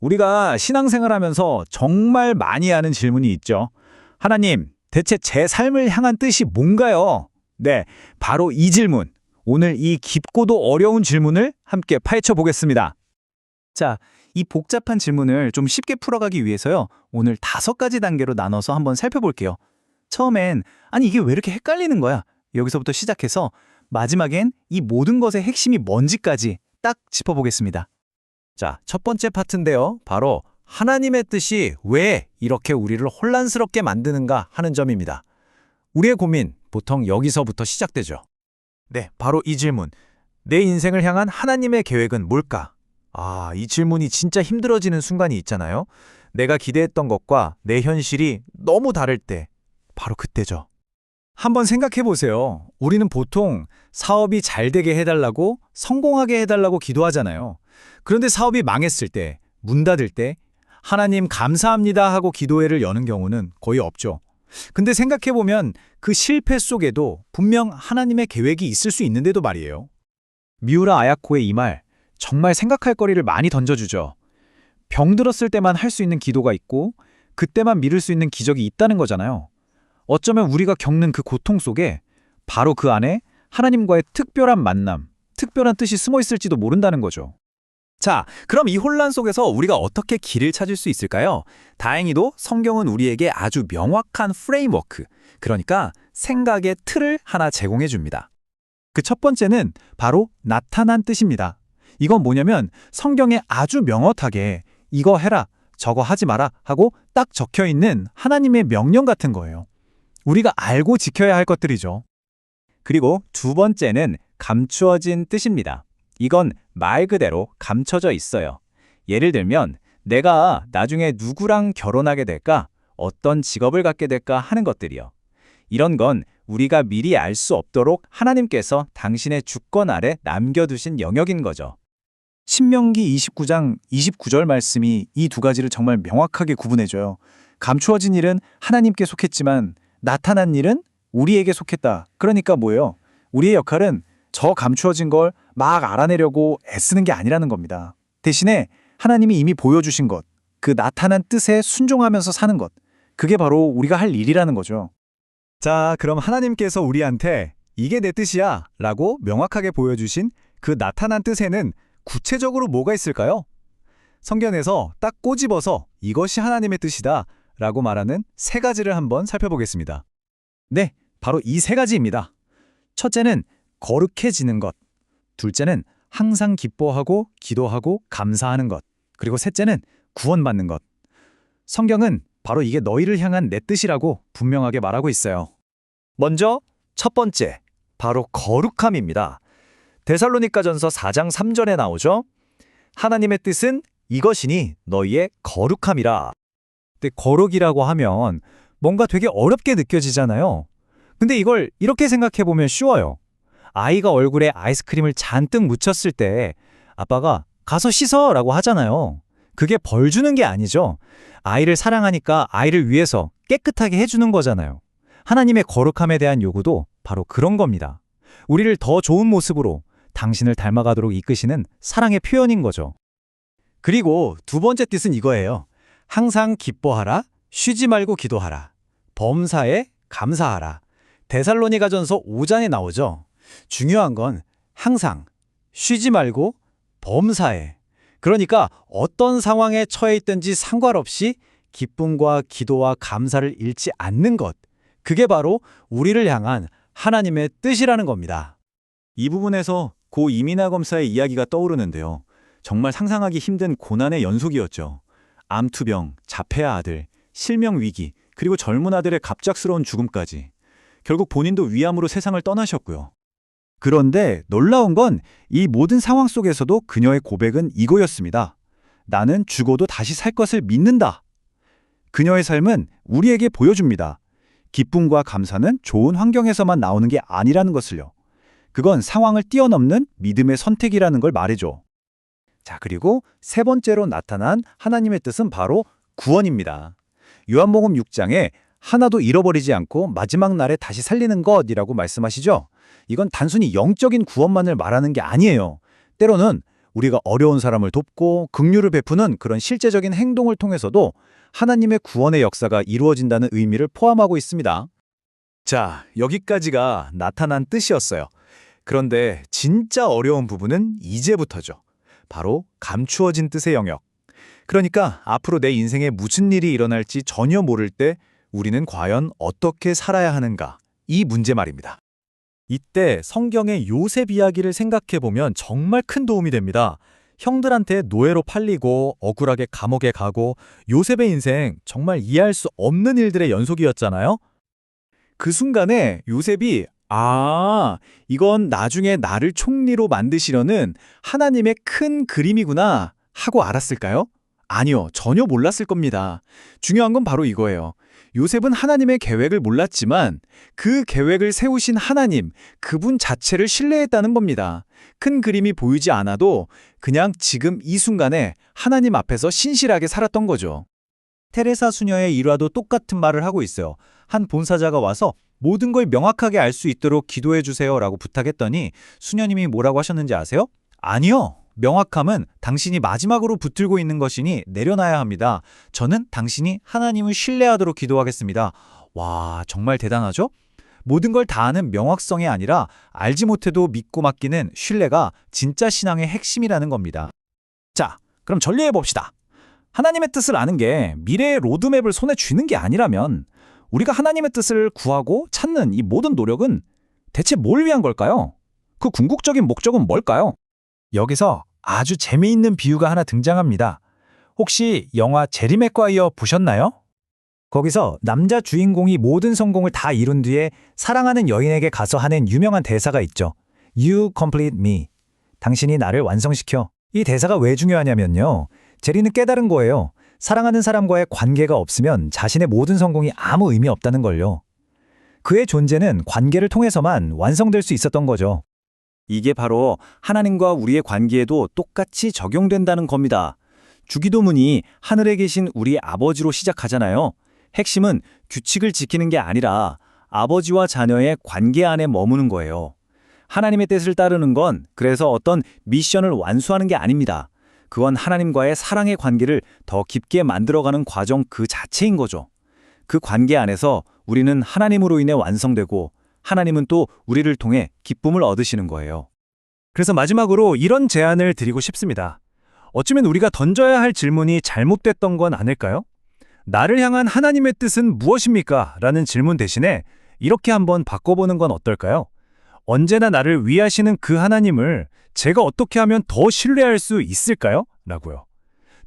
우리가 신앙생활 하면서 정말 많이 하는 질문이 있죠. 하나님, 대체 제 삶을 향한 뜻이 뭔가요? 네, 바로 이 질문. 오늘 이 깊고도 어려운 질문을 함께 파헤쳐 보겠습니다. 자, 이 복잡한 질문을 좀 쉽게 풀어가기 위해서요. 오늘 5가지 단계로 나눠서 한번 살펴볼게요. 처음엔 아니 이게 왜 이렇게 헷갈리는 거야? 여기서부터 시작해서 마지막엔 이 모든 것의 핵심이 뭔지까지 딱 짚어보겠습니다. 자, 첫 번째 파트인데요. 바로 하나님의 뜻이 왜 이렇게 우리를 혼란스럽게 만드는가 하는 점입니다. 우리의 고민 보통 여기서부터 시작되죠. 네, 바로 이 질문. 내 인생을 향한 하나님의 계획은 뭘까? 이 질문이 진짜 힘들어지는 순간이 있잖아요. 내가 기대했던 것과 내 현실이 너무 다를 때, 바로 그때죠. 한번 생각해 보세요. 우리는 보통 사업이 잘 되게 해달라고, 성공하게 해달라고 기도하잖아요. 그런데 사업이 망했을 때, 문 닫을 때, 하나님 감사합니다 하고 기도회를 여는 경우는 거의 없죠. 근데 생각해 보면 그 실패 속에도 분명 하나님의 계획이 있을 수 있는데도 말이에요. 미우라 아야코의 이 말, 정말 생각할 거리를 많이 던져주죠. 병 들었을 때만 할 수 있는 기도가 있고, 그때만 미룰 수 있는 기적이 있다는 거잖아요. 어쩌면 우리가 겪는 그 고통 속에 바로 그 안에 하나님과의 특별한 만남, 특별한 뜻이 숨어 있을지도 모른다는 거죠. 자, 그럼 이 혼란 속에서 우리가 어떻게 길을 찾을 수 있을까요? 다행히도 성경은 우리에게 아주 명확한 프레임워크, 그러니까 생각의 틀을 하나 제공해 줍니다. 그 첫 번째는 바로 나타난 뜻입니다. 이건 뭐냐면 성경에 아주 명확하게 이거 해라, 저거 하지 마라 하고 딱 적혀 있는 하나님의 명령 같은 거예요. 우리가 알고 지켜야 할 것들이죠. 그리고 두 번째는 감추어진 뜻입니다. 이건 말 그대로 감춰져 있어요. 예를 들면 내가 나중에 누구랑 결혼하게 될까, 어떤 직업을 갖게 될까 하는 것들이요. 이런 건 우리가 미리 알 수 없도록 하나님께서 당신의 주권 아래 남겨두신 영역인 거죠. 신명기 29장 29절 말씀이 이 두 가지를 정말 명확하게 구분해줘요. 감추어진 일은 하나님께 속했지만 나타난 일은 우리에게 속했다. 그러니까 뭐예요? 우리의 역할은 저 감추어진 걸 막 알아내려고 애쓰는 게 아니라는 겁니다. 대신에 하나님이 이미 보여주신 것, 그 나타난 뜻에 순종하면서 사는 것, 그게 바로 우리가 할 일이라는 거죠. 자, 그럼 하나님께서 우리한테 이게 내 뜻이야 라고 명확하게 보여주신 그 나타난 뜻에는 구체적으로 뭐가 있을까요? 성경에서 딱 꼬집어서 이것이 하나님의 뜻이다 라고 말하는 3가지를 한번 살펴보겠습니다. 네, 바로 이 3가지입니다. 첫째는 거룩해지는 것, 둘째는 항상 기뻐하고 기도하고 감사하는 것, 그리고 셋째는 구원받는 것. 성경은 바로 이게 너희를 향한 내 뜻이라고 분명하게 말하고 있어요. 먼저 첫 번째, 바로 거룩함입니다. 데살로니가전서 4장 3절에 나오죠. 하나님의 뜻은 이것이니 너희의 거룩함이라. 근데 거룩이라고 하면 뭔가 되게 어렵게 느껴지잖아요. 근데 이걸 이렇게 생각해보면 쉬워요. 아이가 얼굴에 아이스크림을 잔뜩 묻혔을 때 아빠가 가서 씻어 라고 하잖아요. 그게 벌 주는 게 아니죠. 아이를 사랑하니까 아이를 위해서 깨끗하게 해주는 거잖아요. 하나님의 거룩함에 대한 요구도 바로 그런 겁니다. 우리를 더 좋은 모습으로 당신을 닮아가도록 이끄시는 사랑의 표현인 거죠. 그리고 두 번째 뜻은 이거예요. 항상 기뻐하라, 쉬지 말고 기도하라, 범사에 감사하라. 데살로니가전서 5장에 나오죠. 중요한 건 항상, 쉬지 말고 범사에. 그러니까 어떤 상황에 처해 있든지 상관없이 기쁨과 기도와 감사를 잃지 않는 것. 그게 바로 우리를 향한 하나님의 뜻이라는 겁니다. 이 부분에서 고 이민아 검사의 이야기가 떠오르는데요. 정말 상상하기 힘든 고난의 연속이었죠. 암투병, 자폐아 아들, 실명 위기, 그리고 젊은 아들의 갑작스러운 죽음까지. 결국 본인도 위암으로 세상을 떠나셨고요. 그런데 놀라운 건 이 모든 상황 속에서도 그녀의 고백은 이거였습니다. 나는 죽어도 다시 살 것을 믿는다. 그녀의 삶은 우리에게 보여줍니다. 기쁨과 감사는 좋은 환경에서만 나오는 게 아니라는 것을요. 그건 상황을 뛰어넘는 믿음의 선택이라는 걸 말해줘. 자, 그리고 세 번째로 나타난 하나님의 뜻은 바로 구원입니다. 요한복음 6장에 하나도 잃어버리지 않고 마지막 날에 다시 살리는 것이라고 말씀하시죠. 이건 단순히 영적인 구원만을 말하는 게 아니에요. 때로는 우리가 어려운 사람을 돕고 긍휼을 베푸는 그런 실제적인 행동을 통해서도 하나님의 구원의 역사가 이루어진다는 의미를 포함하고 있습니다. 자, 여기까지가 나타난 뜻이었어요. 그런데 진짜 어려운 부분은 이제부터죠. 바로 감추어진 뜻의 영역. 그러니까 앞으로 내 인생에 무슨 일이 일어날지 전혀 모를 때 우리는 과연 어떻게 살아야 하는가? 이 문제 말입니다. 이때 성경의 요셉 이야기를 생각해보면 정말 큰 도움이 됩니다. 형들한테 노예로 팔리고 억울하게 감옥에 가고 요셉의 인생 정말 이해할 수 없는 일들의 연속이었잖아요. 그 순간에 요셉이 이건 나중에 나를 총리로 만드시려는 하나님의 큰 그림이구나 하고 알았을까요? 아니요, 전혀 몰랐을 겁니다. 중요한 건 바로 이거예요. 요셉은 하나님의 계획을 몰랐지만 그 계획을 세우신 하나님, 그분 자체를 신뢰했다는 겁니다. 큰 그림이 보이지 않아도 그냥 지금 이 순간에 하나님 앞에서 신실하게 살았던 거죠. 테레사 수녀의 일화도 똑같은 말을 하고 있어요. 한 본사자가 와서 모든 걸 명확하게 알 수 있도록 기도해 주세요라고 부탁했더니 수녀님이 뭐라고 하셨는지 아세요? 아니요. 명확함은 당신이 마지막으로 붙들고 있는 것이니 내려놔야 합니다. 저는 당신이 하나님을 신뢰하도록 기도하겠습니다. 와, 정말 대단하죠? 모든 걸 다 아는 명확성이 아니라 알지 못해도 믿고 맡기는 신뢰가 진짜 신앙의 핵심이라는 겁니다. 자, 그럼 전리해 봅시다. 하나님의 뜻을 아는 게 미래의 로드맵을 손에 쥐는 게 아니라면 우리가 하나님의 뜻을 구하고 찾는 이 모든 노력은 대체 뭘 위한 걸까요? 그 궁극적인 목적은 뭘까요? 여기서 아주 재미있는 비유가 하나 등장합니다. 혹시 영화 제리 맥과이어 보셨나요? 거기서 남자 주인공이 모든 성공을 다 이룬 뒤에 사랑하는 여인에게 가서 하는 유명한 대사가 있죠. You complete me. 당신이 나를 완성시켜. 이 대사가 왜 중요하냐면요. 제리는 깨달은 거예요. 사랑하는 사람과의 관계가 없으면 자신의 모든 성공이 아무 의미 없다는 걸요. 그의 존재는 관계를 통해서만 완성될 수 있었던 거죠. 이게 바로 하나님과 우리의 관계에도 똑같이 적용된다는 겁니다. 주기도문이 하늘에 계신 우리 아버지로 시작하잖아요. 핵심은 규칙을 지키는 게 아니라 아버지와 자녀의 관계 안에 머무는 거예요. 하나님의 뜻을 따르는 건 그래서 어떤 미션을 완수하는 게 아닙니다. 그건 하나님과의 사랑의 관계를 더 깊게 만들어가는 과정 그 자체인 거죠. 그 관계 안에서 우리는 하나님으로 인해 완성되고 하나님은 또 우리를 통해 기쁨을 얻으시는 거예요. 그래서 마지막으로 이런 제안을 드리고 싶습니다. 어쩌면 우리가 던져야 할 질문이 잘못됐던 건 아닐까요? 나를 향한 하나님의 뜻은 무엇입니까? 라는 질문 대신에 이렇게 한번 바꿔보는 건 어떨까요? 언제나 나를 위하시는 그 하나님을 제가 어떻게 하면 더 신뢰할 수 있을까요? 라고요.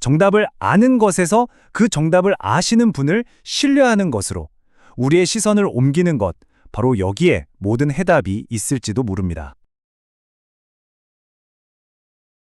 정답을 아는 것에서 그 정답을 아시는 분을 신뢰하는 것으로 우리의 시선을 옮기는 것, 바로 여기에 모든 해답이 있을지도 모릅니다.